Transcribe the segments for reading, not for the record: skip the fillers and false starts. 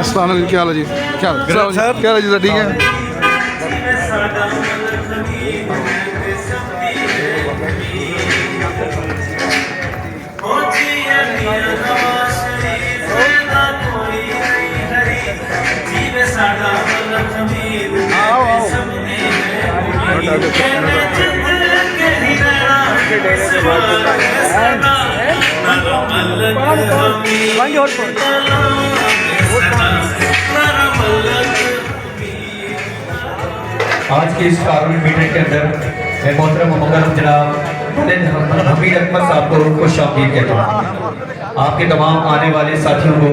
अस्सलाम वालेकुम, क्या हाल है जी? क्या हाल है जी? ठीक है। आज की इस कारगिल मीटिंग के अंदर मैं मोहतरम मुकर्रम जनाब हमीद अकबर साहब को खुश आमदीद कहता हूँ। आपके तमाम आने वाले साथियों को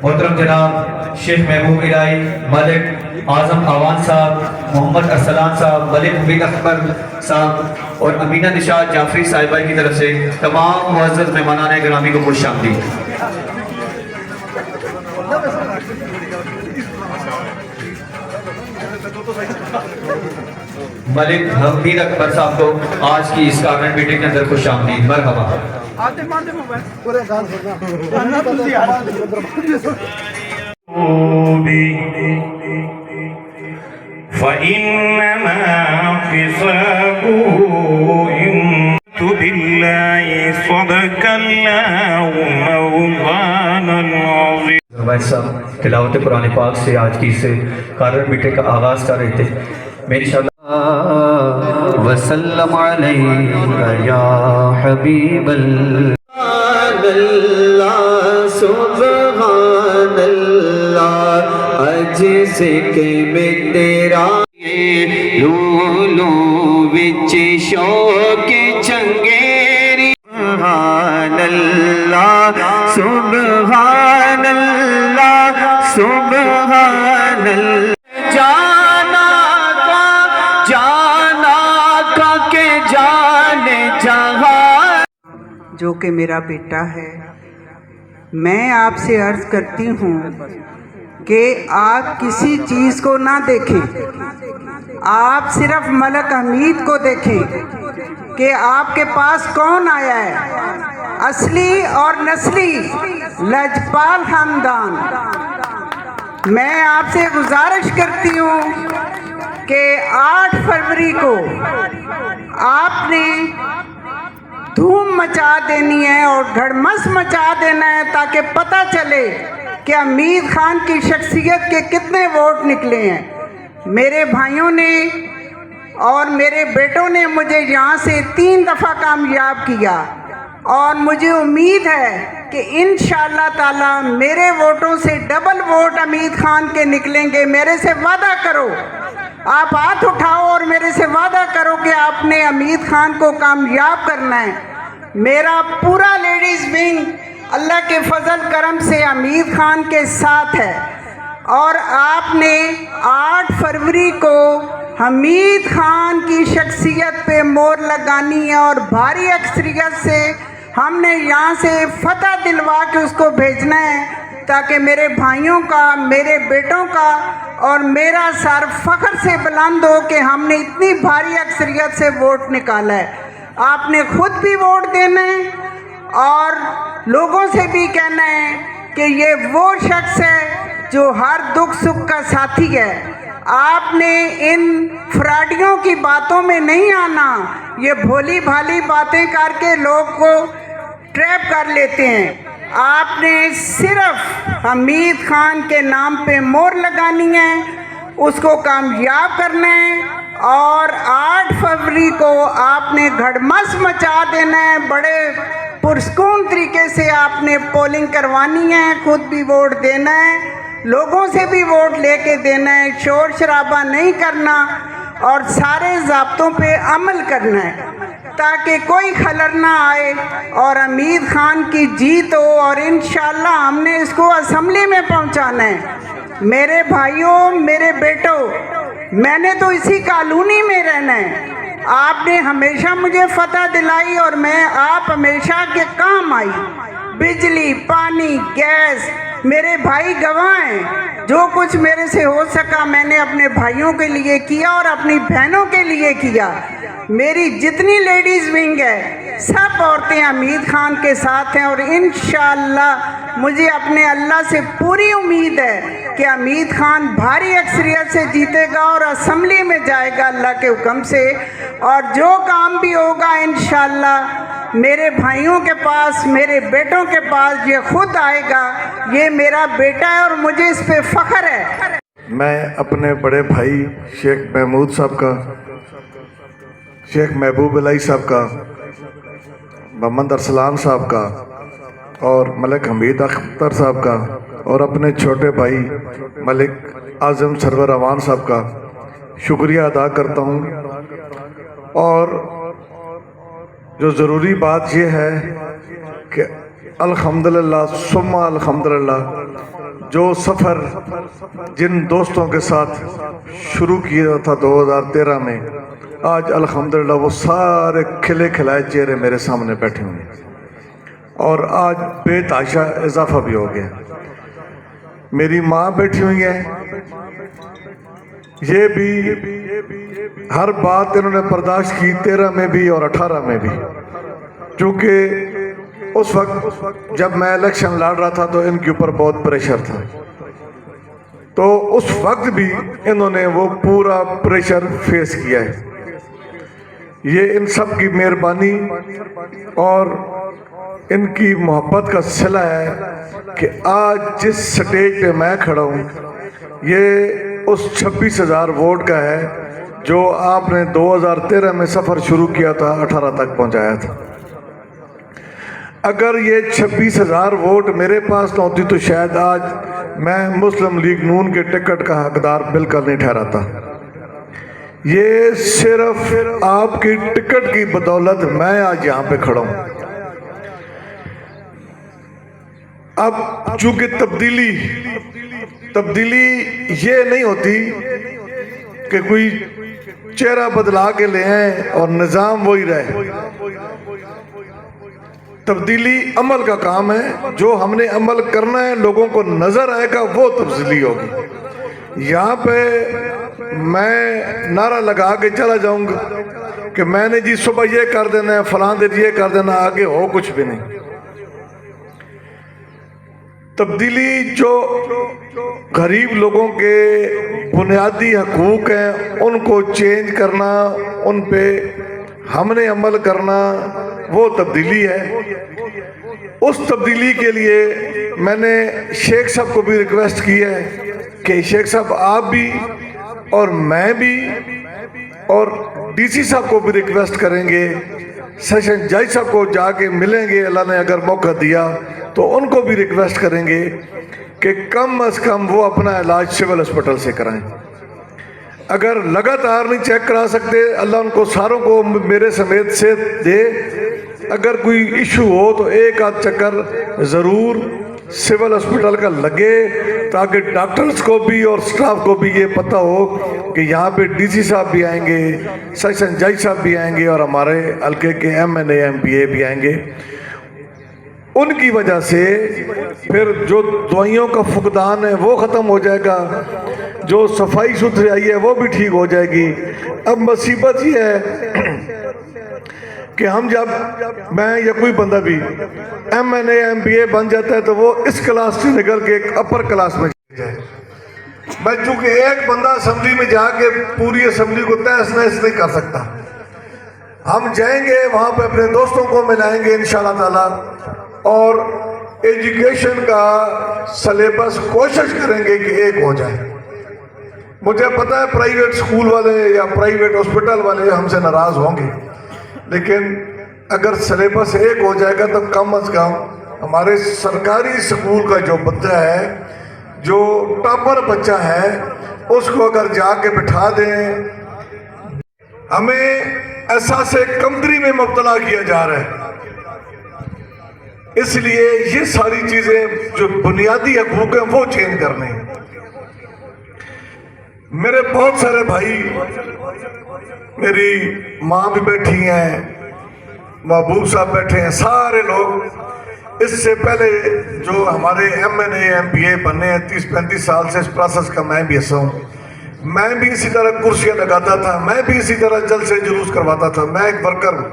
मोहतरम जनाब शेख महबूब इलाही, मलिक आजम आवान साहब, मोहम्मद अरसलान साहब, मलिक हमीद अकबर साहब और अमीना निशात जाफरी साहिबा की तरफ से तमाम मुअज़्ज़ज़ मेहमानान गिरामी को खुश आमदीद। मलिक हमीद अकबर साहब को आज की इस कारगिल मीटिंग के अंदर खुश आमदीद। मरहबा। فإنما حسابه بالله صدق الله مولانا العظيم۔ भाई साहब तिलावत कुरान पाक से आज की इस कारगिल मीटिंग का आगाज कर रहे थे। मेरी वसल्लम अलैका या हबीब सुभान अल्लाह अज से के में तेरा लूलू विच शौक चंगेरी सुभान अल्लाह सुभान अल्लाह सुभान अल्लाह। जो कि मेरा बेटा है, मैं आपसे अर्ज करती हूँ कि आप किसी चीज़ को ना देखें, आप सिर्फ मलक हमीद को देखें कि आपके पास कौन आया है, असली और नस्ली लजपाल खानदान। मैं आपसे गुजारिश करती हूँ कि 8 फरवरी को आपने धूम मचा देनी है और धड़मस मचा देना है ताकि पता चले कि हमीद खान की शख्सियत के कितने वोट निकले हैं। मेरे भाइयों ने और मेरे बेटों ने मुझे यहाँ से 3 दफ़ा कामयाब किया और मुझे उम्मीद है कि इंशाअल्लाह ताला मेरे वोटों से डबल वोट हमीद खान के निकलेंगे। मेरे से वादा करो, आप हाथ उठाओ और मेरे से वादा करो कि आपने हमीद खान को कामयाब करना है। मेरा पूरा लेडीज़ विंग अल्लाह के फजल करम से हमीद खान के साथ है और आपने 8 फरवरी को हमीद खान की शख्सियत पे मोहर लगानी है और भारी अक्सरियत से हमने यहाँ से फतह दिलवा के उसको भेजना है ताकि मेरे भाइयों का, मेरे बेटों का और मेरा सर फ़ख्र से बुलंद हो कि हमने इतनी भारी अक्सरियत से वोट निकाला है। आपने खुद भी वोट देना है और लोगों से भी कहना है कि ये वो शख्स है जो हर दुख सुख का साथी है। आपने इन फ्रॉडियों की बातों में नहीं आना, ये भोली भाली बातें करके लोग को ट्रैप कर लेते हैं। आपने सिर्फ हमीद खान के नाम पे मोहर लगानी है, उसको कामयाब करना है और 8 फरवरी को आपने घड़मस मचा देना है। बड़े पुरस्कून तरीके से आपने पोलिंग करवानी है, खुद भी वोट देना है, लोगों से भी वोट लेके देना है, शोर शराबा नहीं करना और सारे ज़ाब्तों पे अमल करना है। ताकि कोई खलल ना आए और हमीद खान की जीत हो, और इंशाल्लाह हमने इसको असेंबली में पहुंचाना है। मेरे भाइयों, मेरे बेटों, मैंने तो इसी कॉलोनी में रहना है। आपने हमेशा मुझे फतह दिलाई और मैं आप हमेशा के काम आई। बिजली, पानी, गैस, मेरे भाई गवाह हैं। जो कुछ मेरे से हो सका मैंने अपने भाइयों के लिए किया और अपनी बहनों के लिए किया। मेरी जितनी लेडीज़ विंग है सब औरतें हमीद खान के साथ हैं, और इंशाअल्लाह मुझे अपने अल्लाह से पूरी उम्मीद है कि हमीद खान भारी अक्सरियत से जीतेगा और असेंबली में जाएगा अल्लाह के हुक्म से। और जो काम भी होगा इंशाअल्लाह मेरे भाइयों के पास, मेरे बेटों के पास ये खुद आएगा। ये मेरा बेटा है और मुझे इस पे फ़ख्र है। मैं अपने बड़े भाई शेख महमूद साहब का, शेख महबूब अलाई साहब का, मोहम्मद अरसलान साहब का और मलिक हमीद अख्तर साहब का, और अपने छोटे भाई मलिक आज़म सरवर अवान साहब का शुक्रिया अदा करता हूँ। और जो ज़रूरी बात यह है कि अल्हम्दुलिल्लाह सुम्मा अल्हम्दुलिल्लाह, जो सफ़र जिन दोस्तों के साथ शुरू किया था 2013 में, आज अल्हम्दुलिल्लाह वो सारे खिले खिलाए चेहरे मेरे सामने बैठे हुए हैं, और आज बेतहाशा इजाफा भी हो गया। मेरी माँ बैठी हुई है, ये भी हर बात इन्होंने बर्दाश्त की 13 में भी और 18 में भी, क्योंकि उस वक्त जब मैं इलेक्शन लड़ रहा था तो इनके ऊपर बहुत प्रेशर था, तो उस वक्त भी इन्होंने वो पूरा प्रेशर फेस किया है। ये इन सब की मेहरबानी और इनकी मोहब्बत का सिला है कि आज जिस स्टेज पे मैं खड़ा हूँ ये उस 26,000 वोट का है जो आपने 2013 में सफ़र शुरू किया था, 18 तक पहुँचाया था। अगर ये 26,000 वोट मेरे पास न होती तो शायद आज मैं मुस्लिम लीग नून के टिकट का हकदार बिल्कुल नहीं ठहराता। ये सिर्फ आपकी टिकट की बदौलत मैं आज यहाँ पे खड़ा हूँ। अब चूंकि तब्दीली ये नहीं होती कि कोई चेहरा बदला के ले आए और निज़ाम वही रहे। तब्दीली अमल का काम है, जो हमने अमल करना है लोगों को नजर आएगा वो तब्दीली होगी। यहाँ पे मैं नारा लगा के चला जाऊंगा कि मैंने जी सुबह ये कर देना है, फलां दिन ये कर देना, आगे हो कुछ भी नहीं। तब्दीली जो गरीब लोगों के बुनियादी हकूक़ हैं उनको चेंज करना, उन पे हमने अमल करना, वो तब्दीली है। उस तब्दीली के लिए मैंने शेख साहब को भी रिक्वेस्ट की है कि शेख साहब आप भी और मैं भी और डीसी साहब को भी रिक्वेस्ट करेंगे, सेशन जज साहब को जाके मिलेंगे, अल्लाह ने अगर मौका दिया तो उनको भी रिक्वेस्ट करेंगे कि कम अज़ कम वो अपना इलाज सिविल हॉस्पिटल से कराएं। अगर लगातार नहीं चेक करा सकते, अल्लाह उनको सारों को मेरे समेत से दे। अगर कोई इशू हो तो एक आध चक्कर ज़रूर सिविल हॉस्पिटल का लगे, ताकि डॉक्टर्स को भी और स्टाफ को भी ये पता हो कि यहाँ पे डीसी साहब भी आएंगे, सेशन जज साहब भी आएंगे और हमारे हल्के के MNA MPA भी आएंगे। उनकी वजह से फिर जो दवाइयों का फुकदान है वो ख़त्म हो जाएगा, जो सफाई सुथराई है वो भी ठीक हो जाएगी। अब मुसीबत ये है कि हम जब मैं या कोई बंदा भी MNA MPA बन जाता है तो वो इस क्लास से निकल के एक अपर क्लास में जाए। मैं चूंकि एक बंदा असेंबली में जाके पूरी असेंबली को तहस नहस नहीं कर सकता। हम जाएंगे वहाँ पे अपने दोस्तों को मिलाएंगे इंशाल्लाह ताला, और एजुकेशन का सिलेबस कोशिश करेंगे कि एक हो जाए। मुझे पता है प्राइवेट स्कूल वाले या प्राइवेट हॉस्पिटल वाले हमसे नाराज़ होंगे, लेकिन अगर सिलेबस एक हो जाएगा तो कम अज़ कम हमारे सरकारी स्कूल का जो बच्चा है, जो टॉपर बच्चा है, उसको अगर जाके बिठा दें। हमें एहसास कमतरी में मुब्तला किया जा रहा है। इसलिए ये सारी चीजें जो बुनियादी हकूक हैं वो चेंज करने हैं। मेरे बहुत सारे भाई, मेरी माँ भी बैठी हैं, महबूब साहब बैठे हैं, सारे लोग इससे पहले जो हमारे MNA MPA बने हैं 30-35 साल से इस प्रोसेस का मैं भी हिस्सा हूँ। मैं भी इसी तरह कुर्सियां लगाता था, मैं भी इसी तरह जलसे जुलूस करवाता था, मैं एक वर्कर हूँ।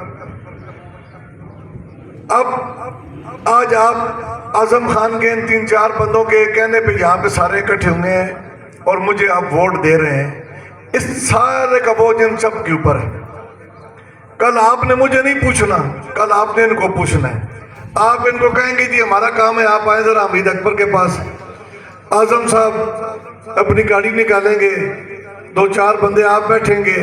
अब आज आप आजम खान के इन 3-4 बंदों के कहने पे यहाँ पे सारे इकट्ठे हुए हैं और मुझे आप वोट दे रहे हैं। इस सारे का बोझ इन सब के ऊपर है। कल आपने मुझे नहीं पूछना, कल आपने इनको पूछना है। आप इनको कहेंगे जी हमारा काम है, आप आए जरा हमीद अकबर के पास। आजम साहब अपनी गाड़ी निकालेंगे, 2-4 बंदे आप बैठेंगे,